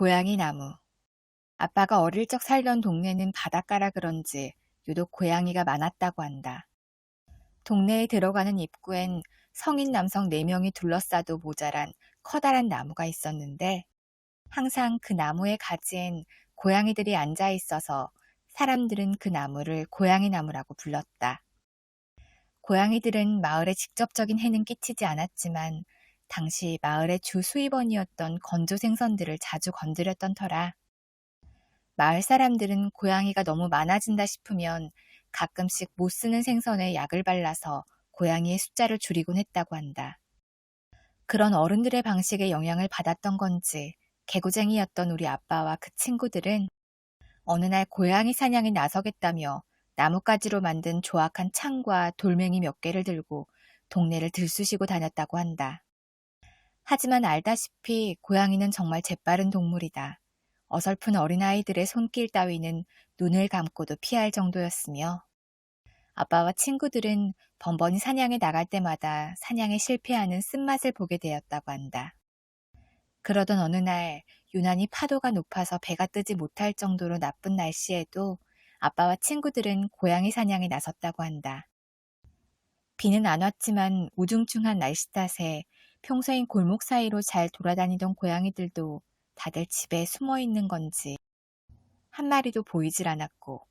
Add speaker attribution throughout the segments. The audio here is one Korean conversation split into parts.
Speaker 1: 고양이 나무. 아빠가 어릴 적 살던 동네는 바닷가라 그런지 유독 고양이가 많았다고 한다. 동네에 들어가는 입구엔 성인 남성 4명이 둘러싸도 모자란 커다란 나무가 있었는데 항상 그 나무의 가지엔 고양이들이 앉아 있어서 사람들은 그 나무를 고양이 나무라고 불렀다. 고양이들은 마을에 직접적인 해는 끼치지 않았지만 당시 마을의 주 수입원이었던 건조 생선들을 자주 건드렸던 터라 마을 사람들은 고양이가 너무 많아진다 싶으면 가끔씩 못 쓰는 생선에 약을 발라서 고양이의 숫자를 줄이곤 했다고 한다. 그런 어른들의 방식에 영향을 받았던 건지 개구쟁이였던 우리 아빠와 그 친구들은 어느 날 고양이 사냥에 나서겠다며 나뭇가지로 만든 조악한 창과 돌멩이 몇 개를 들고 동네를 들쑤시고 다녔다고 한다. 하지만 알다시피 고양이는 정말 재빠른 동물이다. 어설픈 어린아이들의 손길 따위는 눈을 감고도 피할 정도였으며 아빠와 친구들은 번번이 사냥에 나갈 때마다 사냥에 실패하는 쓴맛을 보게 되었다고 한다. 그러던 어느 날 유난히 파도가 높아서 배가 뜨지 못할 정도로 나쁜 날씨에도 아빠와 친구들은 고양이 사냥에 나섰다고 한다. 비는 안 왔지만 우중충한 날씨 탓에 평소엔 골목 사이로 잘 돌아다니던 고양이들도 다들 집에 숨어 있는 건지 한 마리도 보이질 않았고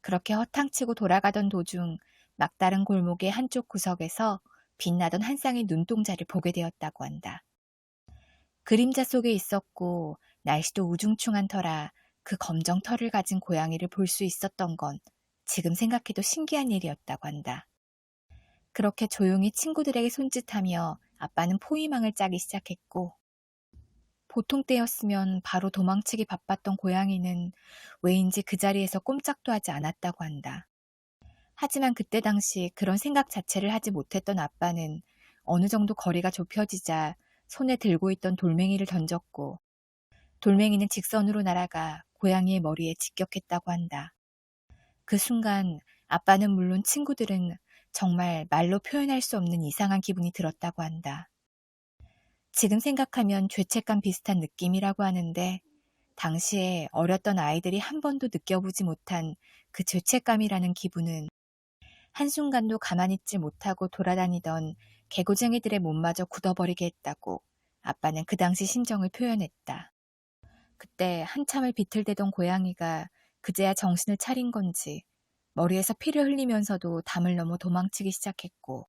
Speaker 1: 그렇게 허탕치고 돌아가던 도중 막다른 골목의 한쪽 구석에서 빛나던 한 쌍의 눈동자를 보게 되었다고 한다. 그림자 속에 있었고 날씨도 우중충한 터라 그 검정 털을 가진 고양이를 볼 수 있었던 건 지금 생각해도 신기한 일이었다고 한다. 그렇게 조용히 친구들에게 손짓하며 아빠는 포위망을 짜기 시작했고 보통 때였으면 바로 도망치기 바빴던 고양이는 왜인지 그 자리에서 꼼짝도 하지 않았다고 한다. 하지만 그때 당시 그런 생각 자체를 하지 못했던 아빠는 어느 정도 거리가 좁혀지자 손에 들고 있던 돌멩이를 던졌고 돌멩이는 직선으로 날아가 고양이의 머리에 직격했다고 한다. 그 순간 아빠는 물론 친구들은 정말 말로 표현할 수 없는 이상한 기분이 들었다고 한다. 지금 생각하면 죄책감 비슷한 느낌이라고 하는데 당시에 어렸던 아이들이 한 번도 느껴보지 못한 그 죄책감이라는 기분은 한순간도 가만히 있지 못하고 돌아다니던 개구쟁이들의 몸마저 굳어버리게 했다고 아빠는 그 당시 심정을 표현했다. 그때 한참을 비틀대던 고양이가 그제야 정신을 차린 건지 머리에서 피를 흘리면서도 담을 넘어 도망치기 시작했고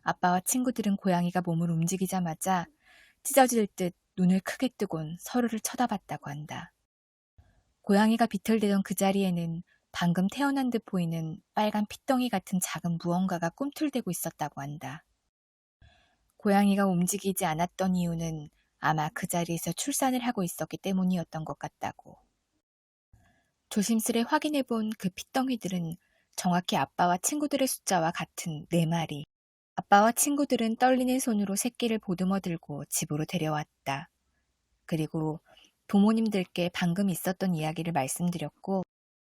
Speaker 1: 아빠와 친구들은 고양이가 몸을 움직이자마자 찢어질 듯 눈을 크게 뜨곤 서로를 쳐다봤다고 한다. 고양이가 비틀대던 그 자리에는 방금 태어난 듯 보이는 빨간 핏덩이 같은 작은 무언가가 꿈틀대고 있었다고 한다. 고양이가 움직이지 않았던 이유는 아마 그 자리에서 출산을 하고 있었기 때문이었던 것 같다고. 조심스레 확인해 본 그 핏덩이들은 정확히 아빠와 친구들의 숫자와 같은 4마리. 아빠와 친구들은 떨리는 손으로 새끼를 보듬어 들고 집으로 데려왔다. 그리고 부모님들께 방금 있었던 이야기를 말씀드렸고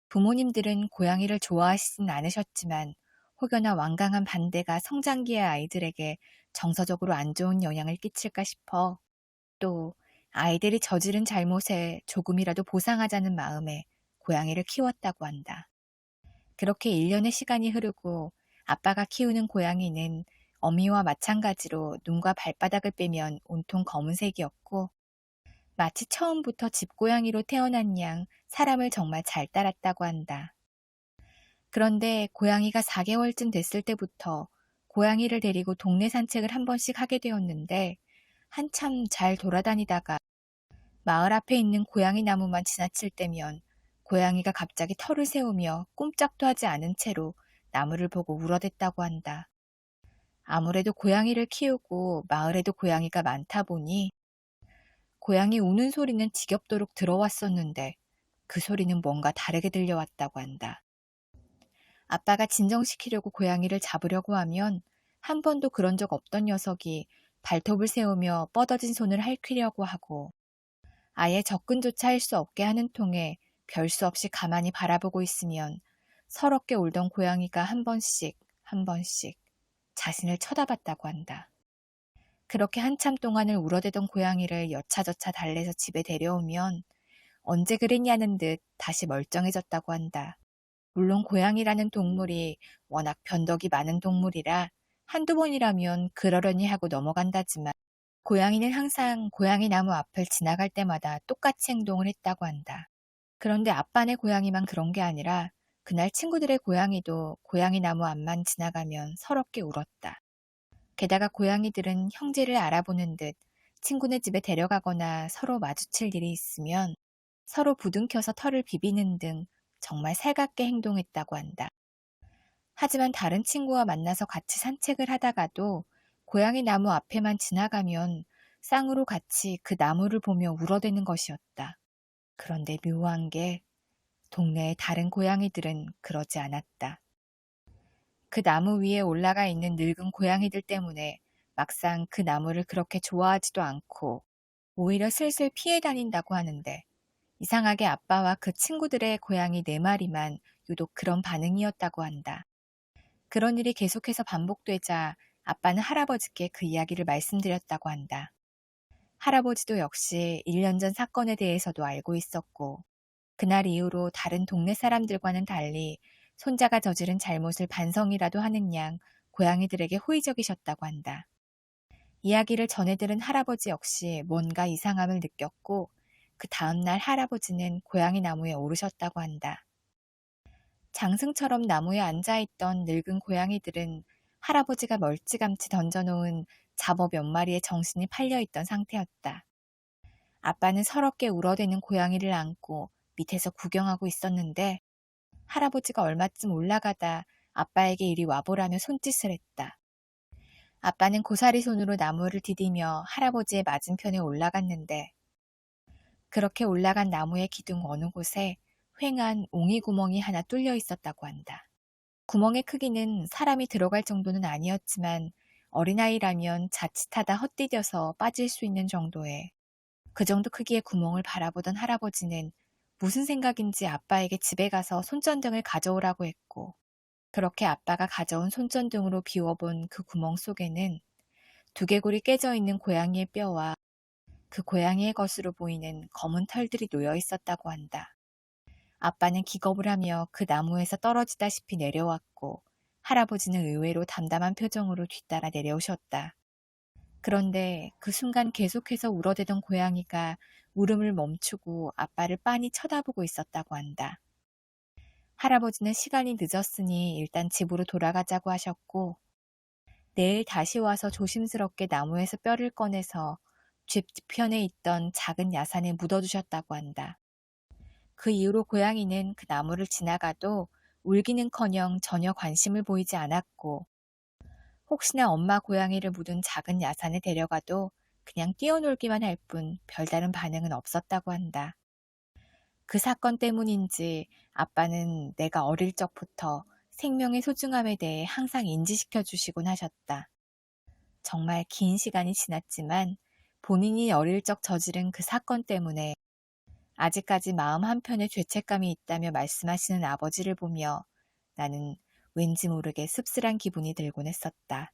Speaker 1: 부모님들은 고양이를 좋아하시진 않으셨지만 혹여나 완강한 반대가 성장기의 아이들에게 정서적으로 안 좋은 영향을 끼칠까 싶어 또 아이들이 저지른 잘못에 조금이라도 보상하자는 마음에 고양이를 키웠다고 한다. 그렇게 1년의 시간이 흐르고 아빠가 키우는 고양이는 어미와 마찬가지로 눈과 발바닥을 빼면 온통 검은색이었고 마치 처음부터 집고양이로 태어난 양 사람을 정말 잘 따랐다고 한다. 그런데 고양이가 4개월쯤 됐을 때부터 고양이를 데리고 동네 산책을 한 번씩 하게 되었는데 한참 잘 돌아다니다가 마을 앞에 있는 고양이 나무만 지나칠 때면 고양이가 갑자기 털을 세우며 꼼짝도 하지 않은 채로 나무를 보고 울어댔다고 한다. 아무래도 고양이를 키우고 마을에도 고양이가 많다 보니 고양이 우는 소리는 지겹도록 들어왔었는데 그 소리는 뭔가 다르게 들려왔다고 한다. 아빠가 진정시키려고 고양이를 잡으려고 하면 한 번도 그런 적 없던 녀석이 발톱을 세우며 뻗어진 손을 핥히려고 하고 아예 접근조차 할 수 없게 하는 통에 별 수 없이 가만히 바라보고 있으면 서럽게 울던 고양이가 한 번씩 자신을 쳐다봤다고 한다. 그렇게 한참 동안을 울어대던 고양이를 여차저차 달래서 집에 데려오면 언제 그랬냐는 듯 다시 멀쩡해졌다고 한다. 물론 고양이라는 동물이 워낙 변덕이 많은 동물이라 한두 번이라면 그러려니 하고 넘어간다지만 고양이는 항상 고양이 나무 앞을 지나갈 때마다 똑같이 행동을 했다고 한다. 그런데 아빠네 고양이만 그런 게 아니라 그날 친구들의 고양이도 고양이 나무 앞만 지나가면 서럽게 울었다. 게다가 고양이들은 형제를 알아보는 듯 친구네 집에 데려가거나 서로 마주칠 일이 있으면 서로 부둥켜서 털을 비비는 등 정말 살갑게 행동했다고 한다. 하지만 다른 친구와 만나서 같이 산책을 하다가도 고양이 나무 앞에만 지나가면 쌍으로 같이 그 나무를 보며 울어대는 것이었다. 그런데 묘한 게 동네의 다른 고양이들은 그러지 않았다. 그 나무 위에 올라가 있는 늙은 고양이들 때문에 막상 그 나무를 그렇게 좋아하지도 않고 오히려 슬슬 피해 다닌다고 하는데 이상하게 아빠와 그 친구들의 고양이 4마리만 유독 그런 반응이었다고 한다. 그런 일이 계속해서 반복되자 아빠는 할아버지께 그 이야기를 말씀드렸다고 한다. 할아버지도 역시 1년 전 사건에 대해서도 알고 있었고 그날 이후로 다른 동네 사람들과는 달리 손자가 저지른 잘못을 반성이라도 하는 양 고양이들에게 호의적이셨다고 한다. 이야기를 전해 들은 할아버지 역시 뭔가 이상함을 느꼈고 그 다음날 할아버지는 고양이 나무에 오르셨다고 한다. 장승처럼 나무에 앉아있던 늙은 고양이들은 할아버지가 멀찌감치 던져놓은 잡어 몇 마리의 정신이 팔려있던 상태였다. 아빠는 서럽게 울어대는 고양이를 안고 밑에서 구경하고 있었는데 할아버지가 얼마쯤 올라가다 아빠에게 이리 와보라며 손짓을 했다. 아빠는 고사리 손으로 나무를 디디며 할아버지의 맞은편에 올라갔는데 그렇게 올라간 나무의 기둥 어느 곳에 휑한 옹이 구멍이 하나 뚫려 있었다고 한다. 구멍의 크기는 사람이 들어갈 정도는 아니었지만 어린아이라면 자칫하다 헛디뎌서 빠질 수 있는 정도에 그 정도 크기의 구멍을 바라보던 할아버지는 무슨 생각인지 아빠에게 집에 가서 손전등을 가져오라고 했고 그렇게 아빠가 가져온 손전등으로 비워본 그 구멍 속에는 두개골이 깨져 있는 고양이의 뼈와 그 고양이의 것으로 보이는 검은 털들이 놓여 있었다고 한다. 아빠는 기겁을 하며 그 나무에서 떨어지다시피 내려왔고 할아버지는 의외로 담담한 표정으로 뒤따라 내려오셨다. 그런데 그 순간 계속해서 울어대던 고양이가 울음을 멈추고 아빠를 빤히 쳐다보고 있었다고 한다. 할아버지는 시간이 늦었으니 일단 집으로 돌아가자고 하셨고 내일 다시 와서 조심스럽게 나무에서 뼈를 꺼내서 집 뒤편에 있던 작은 야산에 묻어두셨다고 한다. 그 이후로 고양이는 그 나무를 지나가도 울기는커녕 전혀 관심을 보이지 않았고 혹시나 엄마 고양이를 묻은 작은 야산에 데려가도 그냥 뛰어놀기만 할 뿐 별다른 반응은 없었다고 한다. 그 사건 때문인지 아빠는 내가 어릴 적부터 생명의 소중함에 대해 항상 인지시켜 주시곤 하셨다. 정말 긴 시간이 지났지만 본인이 어릴 적 저지른 그 사건 때문에 아직까지 마음 한편에 죄책감이 있다며 말씀하시는 아버지를 보며 나는 왠지 모르게 씁쓸한 기분이 들곤 했었다.